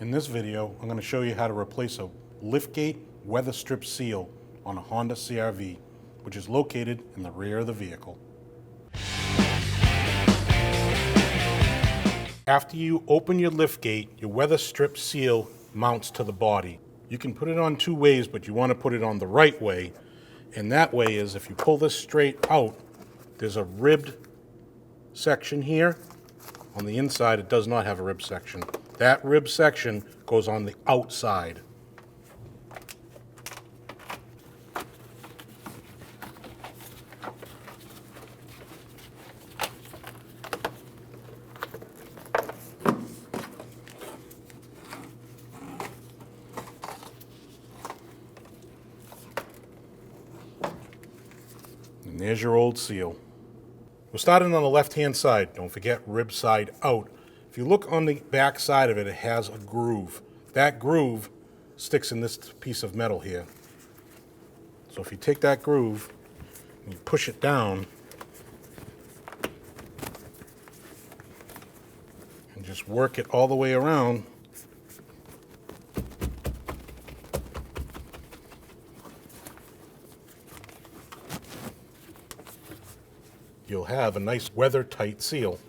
In this video, I'm going to show you how to replace a Liftgate Weatherstrip seal on a Honda CR-V, which is located in the rear of the vehicle. After you open your liftgate, your Weatherstrip seal mounts to the body. You can put it on two ways, but you want to put it on the right way. And that way is if you pull this straight out, there's a ribbed section here. On the inside, it does not have a rib section. That rib section goes on the outside. And there's your old seal. We're starting on the left-hand side. Don't forget rib side out. If you look on the back side of it, it has a groove. That groove sticks in this piece of metal here. So if you take that groove and you push it down and just work it all the way around, you'll have a nice weather-tight seal.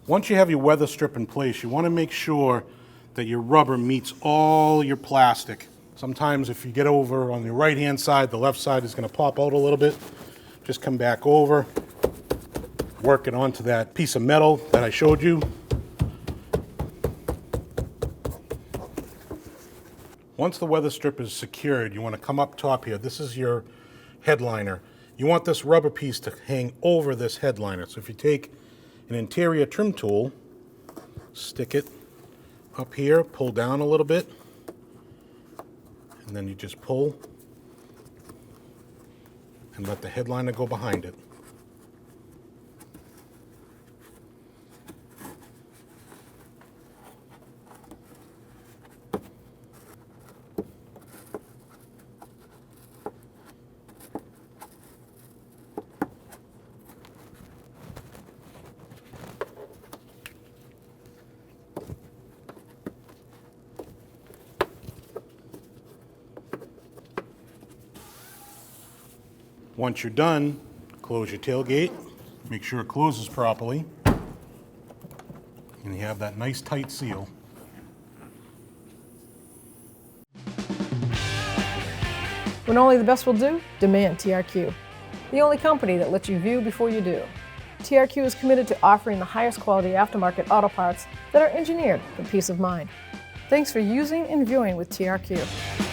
Once you have your weather strip in place, you want to make sure that your rubber meets all your plastic. Sometimes if you get over on the right-hand side, the left side is going to pop out a little bit. Just come back over, work it onto that piece of metal that I showed you. Once the weather strip is secured, you want to come up top here. This is your headliner. You want this rubber piece to hang over this headliner. So if you take an interior trim tool, stick it up here, pull down a little bit, and then you just pull and let the headliner go behind it. Once you're done, close your tailgate, make sure it closes properly, and you have that nice tight seal. When only the best will do, demand TRQ. The only company that lets you view before you do. TRQ is committed to offering the highest quality aftermarket auto parts that are engineered for peace of mind. Thanks for using and viewing with TRQ.